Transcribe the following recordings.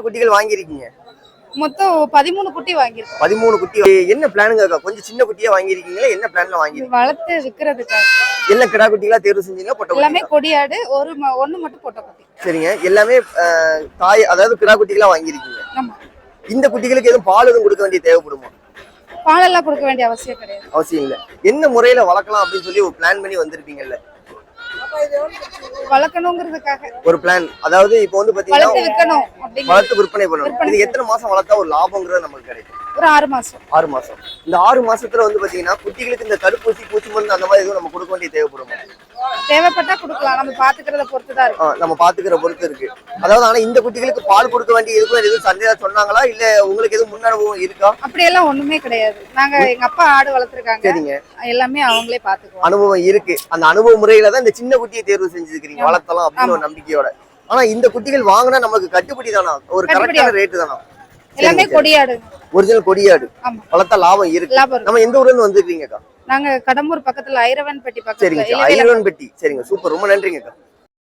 குட்டிகள் வாங்கியிருக்கீங்க? மொத்தம் 13 குட்டி வாங்கியிருக்கோம். 13 குட்டி. என்ன பிளானுங்க? கொஞ்சம் சின்ன குட்டியா வாங்கியிருக்கீங்களா? என்ன பிளான்ல வாங்கியிருக்கீங்க? வளர்த்து விக்கிறதுக்காக. எல்லாம் கிடா குட்டிகளா தேர்வு செஞ்சீங்களா? பொட்டை எல்லாமே குட்டிகளா? கொடியாடு, ஒண்ணு மட்டும் பொட்டை குட்டி. சரிங்க. எல்லாமே தாய் அதாவது கிடா குட்டிகளா வாங்கியிருக்கீங்க. ஆமா. இந்த குட்டிகளுக்கு எதுவும் பால் எதுவும் கொடுக்க வேண்டிய தேவைப்படுமா? பாலெல்லாம் கொடுக்க வேண்டிய அவசியம் கிடையாது. அவசியம் இல்ல. என்ன முறையில வளர்க்கலாம் அப்படின்னு சொல்லி ஒரு பிளான் பண்ணி வந்திருப்பீங்கல்ல? வளர்க்கணுங்கிறதுக்காக ஒரு பிளான். அதாவது இப்போ வந்து பாத்தீங்கன்னா வளர்த்து விற்கணும் அப்படிங்கிறது. வளர்த்து விற்பனை பண்ணணும். இது எத்தனை மாசம் வளர்த்தா ஒரு லாபம்ங்கிறது நமக்கு கிடைக்கும்? ஒரு 6 மாசம். 6 மாசம். இந்த 6 மாசத்துல வந்து பாத்தீங்கன்னா குட்டிகளுக்கு இந்த தடுப்பூசி, பூச்சி மருந்து அந்த மாதிரி எதுவும் நம்ம கொடுக்க வேண்டிய தேவைப்படுமா? தேவைப்பட்டா கொடுக்கலாம். நம்ம பாத்துக்கிறத பொறுத்து தான் இருக்கு. நம்ம பாத்துக்கிற பொறுத்து இருக்கு. அதாவது ஆனா இந்த குட்டிகளுக்கு பால் கொடுக்க வேண்டிய எதுவும் சந்தேகம் சொன்னாங்களா? இல்ல உங்களுக்கு எதுவும் முன் அனுபவம் இருக்கா? அப்படியெல்லாம் ஒண்ணுமே கிடையாது. எங்க அப்பா ஆடு வளர்த்துருக்காங்க. சரிங்க. எல்லாமே அவங்களே பாத்துக்குவாங்க. அனுபவம் இருக்கு. அந்த அனுபவ முறையில தான் இந்த சின்ன குட்டியை தேர்வு செஞ்சிருக்கீங்க, வளர்த்தலாம் அப்படின்னு ஒரு நம்பிக்கையோட. ஆனா இந்த குட்டிகள் வாங்கினா நமக்கு கட்டுப்படி தானா? ஒரு கரெக்டான ரேட்டு தானா? எல்லாமே கொடியாடு. ஒரிஜினல் கொடியாடு. வளர்த்தா லாபம் இருக்கு. நம்ம எந்த ஊர்ல இருந்து வந்திருக்கீங்கக்கா? நாங்க கடம்பூர் பக்கத்துல ஐரவன்பட்டி பக்கத்துல. சரிங்க. ஐரவன்பட்டி. சரிங்க. சூப்பர். ரொம்ப நன்றிங்கக்கா.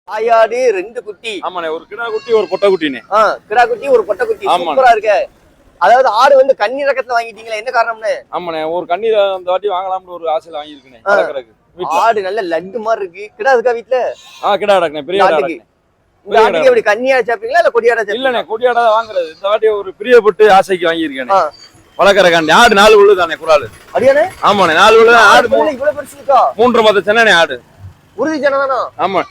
தாயாடு 2 குட்டி. ஆமாண்ணே. ஒரு கிடா குட்டி ஒரு பொட்டை குட்டினே. கிடா குட்டி ஒரு பொட்டை குட்டி. சூப்பரா இருக்கு. அதாவது ஆடு வந்து கன்னி ரகத்துல வாங்கிட்டீங்களா? என்ன காரணம்னு? ஆமாண்ணே. ஒரு கன்னி அந்த வாட்டி வாங்கலாம்னு ஒரு ஆசையில வாங்கியிருக்கேன். ஆடு நல்ல லட்டு மாதிரி இருக்கு. கிடா இருக்கா வீட்டுல? கிடா கிடக்குனே. பெரிய ஆடு. இந்த ஆட்டுக்கு எப்படி கன்னியா சாப்பிட்டீங்களா இல்ல கொடியாடா சாப்பிட்டீங்களா? இல்லண்ணே, கொடியாடா வாங்குறது. இந்த வாட்டி ஒரு பிரியப்பட்டு ஆசைக்கு வாங்கியிருக்கேன். வளர்க்கறக்காண்டி. ஆடு 4 உள்ளு தானே குறாலு. அப்படியானே? ஆமாண்ணே. 4 உள்ளு ஆடு. இவ்வளவு பெருசு இருக்கா? 3.5 மாத சென்னை ஆடு. உறுதி சென்னை தானா? ஆமா.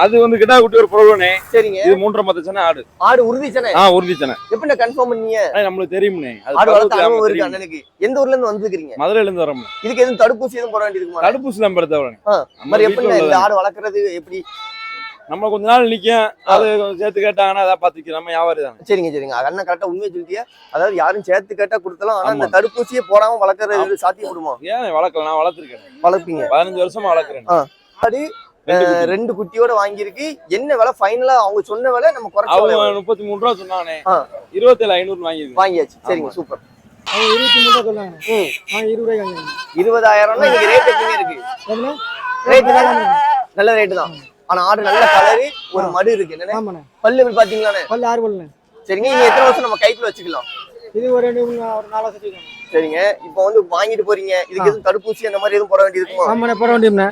அது வந்து கிடா குட்டி ஒரு புறவனே. சரிங்க. இது 3.5 மாத சென்னை ஆடு. ஆடு உறுதி சென்னை? உறுதி சென்னை. எப்படி கன்ஃபார்ம் பண்ணீங்க? நம்மளுக்கு தெரியும்னே. ஆடு வளர்த்த அனுபவம் இருக்கு அண்ணனுக்கு. எந்த ஊர்ல இருந்து வந்திருக்கீங்க? மதுரையில இருந்து வரோம். இதுக்கு எதுவும் தடுப்பூசி எதுவும் போட வேண்டியது இருக்குமா? தடுப்பூசி எல்லாம் போட தேவையில்லை. மாதிரி எப்படி இந்த ஆடு வளர்க்கறது எப்படி? நம்ம கொஞ்ச நாள் நிக்கும். அது சேர்த்து கேட்டாங்கன்னா அதை பாத்துக்க. நம்ம வியாபாரி தானே. சரிங்க. அண்ணன் கரெக்டா உண்மையை சொல்லிட்டியா? அதாவது யாரும் சேர்த்து கேட்டா கொடுத்தலாம். ஆனா இந்த தடுப்பூசியே போடாம வளர்க்கறது சாத்தியப்படுமா? ஏன் வளர்க்கலாம்? நான் வளர்த்திருக்கேன். வளர்ப்பீங்க? 15 வருஷமா வளர்க்குறேன். ஆடு 2 குட்டியோட வாங்கியிருக்கு. என்ன விலை ஃபைனலா அவங்க சொன்ன விலை? நம்ம குறைச்ச 33 ரூபா சொன்னானே. 27,500 வாங்கியாச்சு. சரிங்க. சூப்பர். 23 ரூபா சொன்னாங்க. 20 ரூபாய்க்கு வாங்கிருக்கேன். 20,000 இன்னைக்கு ரேட் எப்படிங்க இருக்கு? ரேட் நல்ல ரேட் தான். ஆனா ஆடு நல்ல கலரு, ஒரு மடு இருக்கு. என்ன பல்லு எப்படி பாத்தீங்களானே? பல்லு 6 பல்லுங்க. சரிங்க. நீங்க எத்தனை வருஷம் நம்ம கைக்குள்ள வச்சுக்கலாம்? இது ஒரு 4 வருஷம் வச்சுக்கலாம். சரிங்க. இப்போ வந்து வாங்கிட்டு போறீங்க. இதுக்கு எதுவும் தடுப்பூசி அந்த மாதிரி எதுவும் போட வேண்டியது இருக்குமா? ஆமாண்ணே, போட வேண்டியதுண்ணே.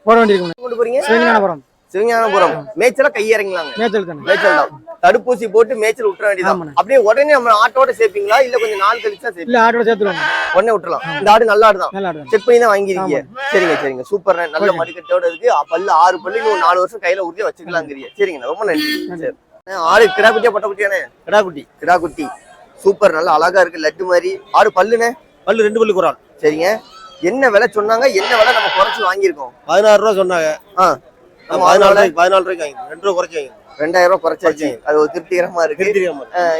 போட வேண்டியிருக்குண்ணே. கொண்டு போறீங்க? சிவஞானபுரம். சிவஞானபுரம். மேய்ச்சலா கை இறங்கலாங்க? மேய்ச்சல் தானே. மேய்ச்சல் தான். தடுப்பூசி போட்டு மேய்ச்சல் விட்டுற வேண்டியதான். அப்படியே உடனே நம்ம ஆட்டோட சேர்ப்பீங்களா இல்ல கொஞ்சம் நாள் கழிச்சு தான் சேர்ப்பீங்க? இல்ல, ஆட்டோட சேர்த்துருவாங்க. உடனே விட்டுறலாம். இந்த ஆடு நல்ல ஆடு தான். செக் பண்ணி தான் வாங்கிருக்கீங்க. சரிங்க. சூப்பர். நல்ல மடிக்கட்டோட இருக்கு. பல்லு 6 பல்லு. இன்னும் 4 வருஷம் கையில உறுதியா வச்சுக்கலாங்கிறீங்க. சரிங்க. ரொம்ப நன்றி. சரி. ஆடு கிடா குட்டியா பொட்டை குட்டியானே? கிடா குட்டி. சூப்பர். நல்ல அழகா இருக்கு. லட்டு மாதிரி. ஆடு பல்லுனே? பல்லு 2 பல்லு குறால். சரிங்க. என்ன விலை சொன்னாங்க? என்ன விலை நம்ம குறைச்சு வாங்கியிருக்கோம்? 16 ரூபா சொன்னாங்க. 14 ரூபாய்க்கு வாங்கி 2 ரூபா குறைச்சி வாங்கி 2000 ரூபாய் குறைச்சாச்சு. அது ஒரு திருப்திகரமா இருக்கு.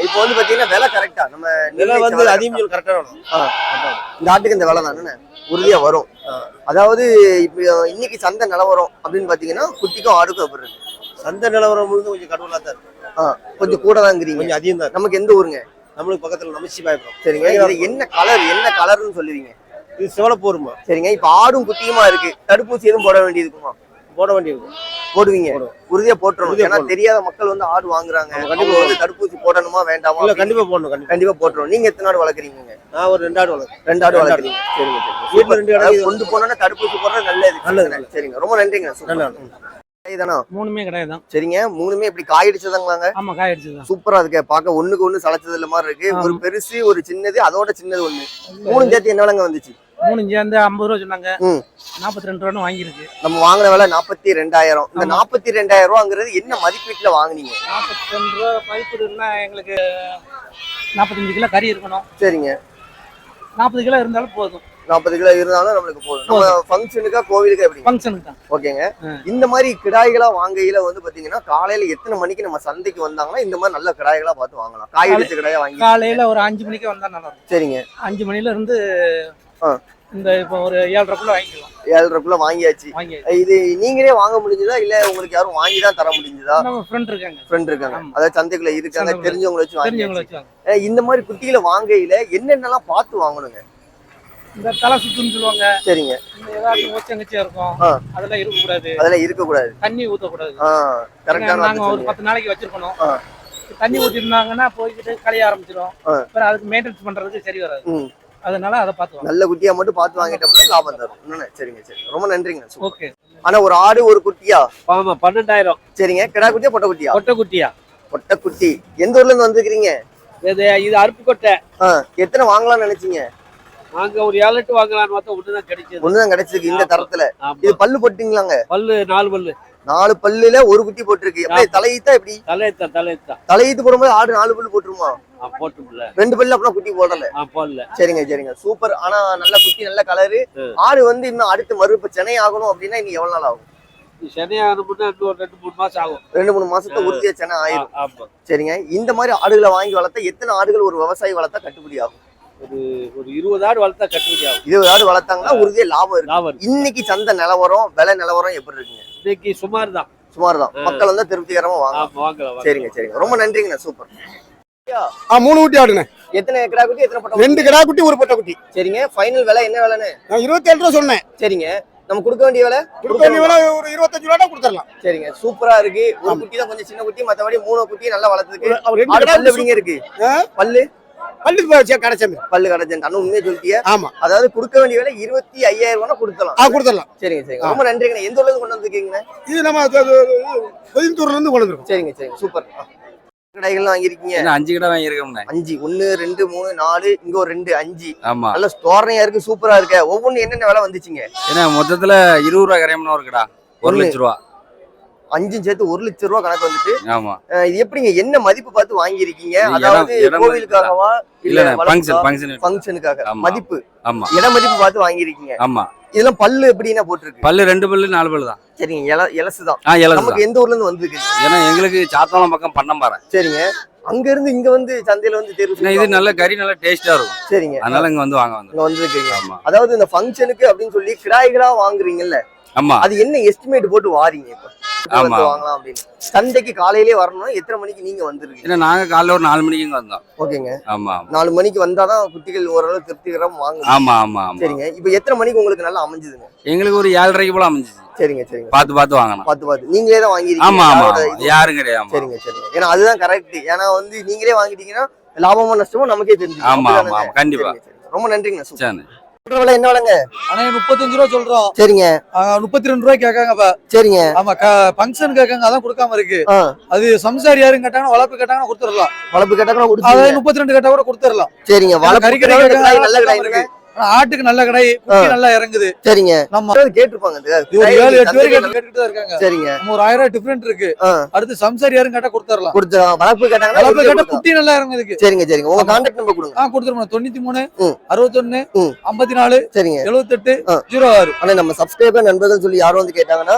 இப்போ வந்து பாத்தீங்கன்னா விலை கரெக்டா? நம்ம விலை வந்து அதிகம் கரெக்டா வேணும். இந்த ஆட்டுக்கு இந்த விலை தானே உறுதியா வரும். அதாவது இப்போ இன்னைக்கு சந்தை நிலவரம் அப்படின்னு பாத்தீங்கன்னா குட்டிக்கும் ஆடுக்கும் எப்படி இருக்கு? சந்தை நிலவரம் முழுந்து கொஞ்சம் கடவுளா தான் இருக்கு. கொஞ்சம் கூட தாங்கிறீங்க. கொஞ்சம் அதிகம் தான். நமக்கு எந்த ஊருங்க? நம்மளுக்கு பக்கத்துல நமச்சிவாயபுரம். சரிங்க. இது என்ன கலர்னு சொல்லுவீங்க? இது சிவப்பு வருமா? சரிங்க. இப்ப ஆடும் குட்டியுமா இருக்கு. தடுப்பூசி எதுவும் போட வேண்டியது இருக்குமா? போட வேண்டியது. போடுவீங்க? உறுதியா போட்டுறணும். ஏன்னா தெரியாத மக்கள் வந்து ஆடு வாங்குறாங்க. கண்டிப்பா வந்து தடுப்பூசி போடணுமா வேண்டாமா? இல்ல, கண்டிப்பா போடணும். கண்டிப்பா போட்டுறோம். நீங்க எத்தனை ஆடு வளர்க்குறீங்க? நான் ஒரு 2 ஆடு வளர்க்குறேன். 2 ஆடு வளர்க்குறீங்க. சரிங்க. வீட்டுல 2 ஆடு கொண்டு போனோம்னா தடுப்பூசி போடுறது நல்லது. சரிங்க. ரொம்ப நன்றிங்க. மூணுமே கிடையாது. சரிங்க. மூணுமே இப்படி காயடிச்சதாங்களாங்க? ஆமா, காயடிச்சது. சூப்பரா இருக்கு. பார்க்க ஒண்ணுக்கு ஒண்ணு சளைச்சது இல்ல மாதிரி இருக்கு. ஒரு பெருசு, ஒரு சின்னது, அதோட சின்னது ஒண்ணு. மூணு சேர்த்து என்ன விலைங்க வந்துச்சு? 3 சேர்ந்து 50 ரூபா சொன்னாங்க. 42 ரூபான்னு வாங்கிருக்கு. நம்ம வாங்கின விலை 42,000. இந்த 42,000 ரூபாங்கிறது என்ன மதிப்பீட்டுல வாங்குனீங்க? 42 ரூபா மதிப்பீடுன்னா எங்களுக்கு 45 கிலோ கறி இருக்கணும். சரிங்க. 40 கிலோ இருந்தாலும் போதும். 40 கிலோ இருந்தாலும் நம்மளுக்கு போதும். நம்ம ஃபங்க்ஷனுக்கா கோவிலுக்கா எப்படி? ஃபங்க்ஷனுக்கு தான். ஓகேங்க. இந்த மாதிரி கிடாய்களா வாங்கையில வந்து பாத்தீங்கன்னா காலையில எத்தனை மணிக்கு நம்ம சந்தைக்கு வந்தாங்கன்னா இந்த மாதிரி நல்ல கிடாய்களா பார்த்து வாங்கலாம்? காய் அடிச்ச கிடாயா வாங்கி காலையில ஒரு 5 மணிக்கு வந்தா நல்லா இருக்கும். சரிங்க. 5 மணில இருந்து இந்த இப்போ ஒரு 7:30 வாங்கிக்கலாம். 7:30 வாங்கியாச்சு. இது நீங்களே வாங்க முடிஞ்சதா இல்ல உங்களுக்கு யாரும் வாங்கி தான் தர முடிஞ்சதா? நம்ம ஃப்ரெண்ட் இருக்காங்க. அதாவது சந்தைக்குள்ள இருக்காங்க, தெரிஞ்சவங்களை வச்சு வாங்கியாச்சு. இந்த மாதிரி குட்டிகளை வாங்கையில என்னென்னலாம் பார்த்து வாங்கணுங்க? இந்த தலை சுத்துன்னு சொல்லுவாங்க. சரிங்க. இந்த ஏதாவது ஓச்சங்கச்சியா இருக்கும், அதெல்லாம் இருக்கக்கூடாது. அதெல்லாம் இருக்கக்கூடாது. தண்ணி ஊத்தக்கூடாது. கரெக்டா. நாங்க ஒரு 10 நாளைக்கு வச்சிருக்கணும். தண்ணி ஊத்திருந்தாங்கன்னா போய்கிட்டு களைய ஆரம்பிச்சிடும். அப்புறம் அதுக்கு மெயின்டெனன்ஸ் பண்றதுக்கு சரி வராது. அதனால அதை பார்த்து நல்ல குட்டியா மட்டும் பார்த்து வாங்கிட்டோம்னா லாபம் தரும். என்னண்ணே? சரிங்க சரி, ரொம்ப நன்றிங்க. ஓகே. ஆனா ஒரு ஆடு ஒரு குட்டியா? ஆமா 12,000. சரிங்க. கிடா குட்டியா பொட்டை குட்டியா? கொட்டை குட்டியா. பொட்டை குட்டி. எந்த ஊர்ல இருந்து வந்துக்கிறீங்க? இது அருப்புக்கோட்டை. எத்தனை வாங்கலாம்னு நினைச்சீங்க? நாங்க ஒரு 7-8 வாங்கலாம்னு பார்த்தா ஒண்ணுதான் கிடைச்சது. ஒண்ணுதான் கிடைச்சிருக்கு இந்த தரத்துல. இது பல்லு போட்டீங்களாங்க? பல்லு 4 பல்லு. 4 பல்லுல ஒரு குட்டி போட்டிருக்கு. எப்படி தலையீத்தா? எப்படி தலையீத்தா தலையீத்து போடும்போது ஆடு 4 பல்லு போட்டுருமா? போட்டுல 2 பல்லு அப்படின்னா குட்டி போடல. போடல. சரிங்க சரிங்க, சூப்பர். ஆனா நல்ல குட்டி, நல்ல கலரு. ஆடு வந்து இன்னும் அடுத்து மறுப்பு சென்னை ஆகணும் அப்படின்னா இன்னும் எவ்வளவு நாள் ஆகும்? சென்னை ஆகணும்னா இன்னும் ஒரு 2-3 மாசம் ஆகும். 2-3 மாசத்துல உறுதியா சென்னை ஆயிடும். சரிங்க. இந்த மாதிரி ஆடுகளை வாங்கி வளர்த்தா எத்தனை ஆடுகள் ஒரு விவசாயி வளர்த்தா கட்டுப்படி ஆகும்? ஒரு 20 ஆடு வளர்த்தா கட்டுப்படி ஆகும். 20 ஆடு வளர்த்தாங்கன்னா உறுதியா லாபம் இருக்கு. இன்னைக்கு சந்தை நிலவரம், விலை நிலவரம் எப்படி இருக்குங்க? இன்னைக்கு சுமார் தான். மக்கள் வந்து திருப்திகரமா வாங்கலாம். சரிங்க சரிங்க, ரொம்ப நன்றிங்கண்ணா. சூப்பர். 3 குட்டி ஆடுனே. எத்தனை கிடா குட்டி, எத்தனை பொட்டை? 2 கிடா குட்டி, ஒரு பொட்டை குட்டி. சரிங்க. ஃபைனல் விலை என்ன விலைன்னு? நான் 27 ரூபா சொன்னேன். சரிங்க. நம்ம கொடுக்க வேண்டிய விலை? கொடுக்க வேண்டிய விலை ஒரு 25 ரூபா கொடுத்துடலாம். சரிங்க, சூப்பரா இருக்கு. ஒரு குட்டி தான் கொஞ்சம் சின்ன குட்டி, மத்தபடி 3 குட்டி நல்லா வளர்த்துருக்கு. பல்லு எப்படிங்க இருக்கு? பல்லு பல்லு கிடைச்சது. பல்லு கிடைச்சது. அண்ணன் உண்மையை சொல்லிட்டியா? ஆமா. அதாவது கொடுக்க வேண்டிய விலை 25,000 ரூபா கொடுக்கலாம். கொடுத்துடலாம். சரிங்க சரிங்க, ரொம்ப நன்றிங்க. எந்த ஊர்ல இருந்து கொண்டு வந்திருக்கீங்க? இது நம்ம கோயம்புத்தூர்ல இருந்து கொண்டு வந்திருக்கோம். சரிங்க சரிங்க, சூப்பர். கடைகள்லாம் வாங்கிருக்கீங்க? 5 கடை வாங்கியிருக்கோம். 5 1 2 3 4 இங்க ஒரு 2 5. ஆமா. நல்ல ஸ்டோரணையா இருக்கு, சூப்பரா இருக்கு. ஒவ்வொன்னு என்னென்ன விலை வந்துச்சுங்க? ஏன்னா மொத்தத்துல 20 ரூபா கரையம்னா ஒரு கடா 1 லட்சம் ரூபா. 5 சேர்த்து 1 லட்சம் ரூபா கணக்கு வந்துட்டு. ஆமா. இது எப்படிங்க, என்ன மதிப்பு பார்த்து வாங்கியிருக்கீங்க? அதாவது கோவிலுக்காகவா இல்ல ஃபங்க்ஷனுக்காக? மதிப்பு. ஆமா. இட மதிப்பு பார்த்து வாங்கியிருக்கீங்க. ஆமா. இதெல்லாம் பல்லு எப்படின்னா போட்டிருக்கு? பல்லு 2 பல்லு 4 பல்லு தான். சரிங்க. எலசுதான். எலசு. நமக்கு எந்த ஊர்ல இருந்து வந்திருக்கு? ஏன்னா எங்களுக்கு சாத்தாளம் பக்கம் பண்ணம்பாறை. சரிங்க. அங்க இருந்து இங்க வந்து சந்தையில வந்து தேர்வு. இது நல்ல கறி, நல்ல டேஸ்டா இருக்கும். சரிங்க. அதனால இங்க வந்து வந்திருக்கீங்க. ஆமா. அதாவது இந்த ஃபங்க்ஷனுக்கு அப்படின்னு சொல்லி கிடாய்களா வாங்குறீங்கல்ல? ஆமா. அது என்ன எஸ்டிமேட் போட்டு வாரீங்க இப்ப? வாங்கலாம் அப்படின்னு சந்தைக்கு காலையிலேயே வரணும். எத்தனை மணிக்கு நீங்க வந்துருக்கீங்க? நாங்க காலைல ஒரு 4 மணிக்கு வந்தோம். ஓகேங்க. ஆமா. 4 மணிக்கு வந்தாதான் குட்டிகள் ஓரளவு திருப்திகரமா வாங்க. ஆமா ஆமா. சரிங்க. இப்ப எத்தனை மணிக்கு உங்களுக்கு நல்லா அமைஞ்சதுங்க? எங்களுக்கு ஒரு 7:30 போல அமைஞ்சிச்சு. சரிங்க சரிங்க. பார்த்து வாங்கணும். பார்த்து நீங்களே தான் வாங்கிருக்கீங்க? ஆமா ஆமா, யாரும் கிடையாது. சரிங்க சரிங்க. ஏன்னா அதுதான் கரெக்ட். ஏன்னா வந்து நீங்களே வாங்கிட்டீங்கன்னா லாபமோ நஷ்டமோ நமக்கே தெரிஞ்சு. ஆமா ஆமா, கண்டிப்பா. ரொம்ப நன்றிங்க. சரி. என்ன விலைங்க? ஆனா 35 ரூபா சொல்றோம். சரிங்க. 32 ரூபாய் கேட்காங்க. சரிங்க. ஆமா, ஃபங்க்ஷன் கேட்காங்க, அதான் கொடுக்காம இருக்கு. அது சம்சாரி யாரும் கேட்டாங்க, வளர்ப்பு கேட்டாங்க கொடுத்துடலாம். வளர்ப்பு கேட்டாங்க கொடுத்து. அதாவது 32 கேட்டா கூட கொடுத்துடலாம். சரிங்க. வளர்ப்பு கேட்டாங்க, நல்ல கடை. ஆட்டுக்கு நல்ல கடை, குட்டி நல்லா இறங்குது. சரிங்க. நம்ம கேட்டிருப்பாங்க. ஒரு 7-8 பேர் கேட்டுட்டு தான் இருக்காங்க. சரிங்க. நம்ம ஒரு 1000 ரூபாய் டிஃபரெண்ட் இருக்கு. அடுத்து சம்சாரி யாரும் கேட்டா கொடுத்துடலாம். வளர்ப்பு கேட்டாங்க, வளர்ப்பு கேட்டா குட்டி நல்லா இறங்குதுக்கு. சரிங்க சரிங்க. உங்க கான்டாக்ட் நம்பர் கொடுங்க. கொடுத்துருவோம். 93 61 54 சரிங்க 78 06. ஆனா நம்ம சப்ஸ்கிரைபர் நண்பர்கள் சொல்லி யாரும் வந்து கேட்டாங்கன்னா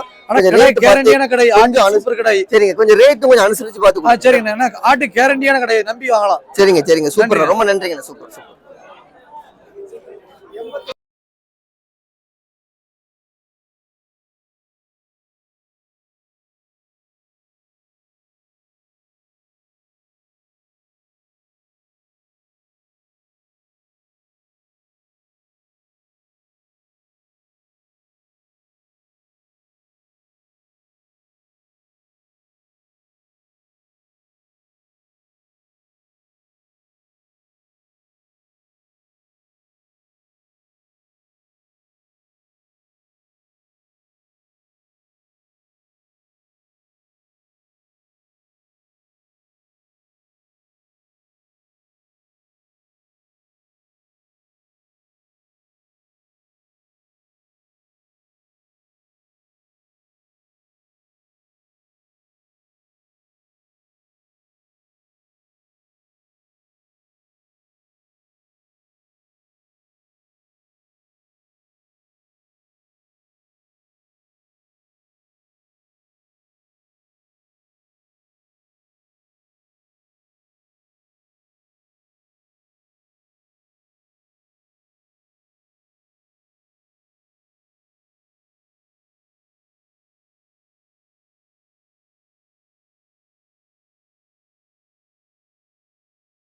கேரண்டியான கடை, சூப்பர் கடை. சரிங்க. கொஞ்சம் ரேட் கொஞ்சம் அனுசரிச்சு பாத்துக்கோங்க. சரிங்க. ஆட்டு கேரண்டியான கடை, நம்பி வாங்கலாம். சரிங்க சரிங்க, சூப்பர். ரொம்ப நன்றிங்க. Super super.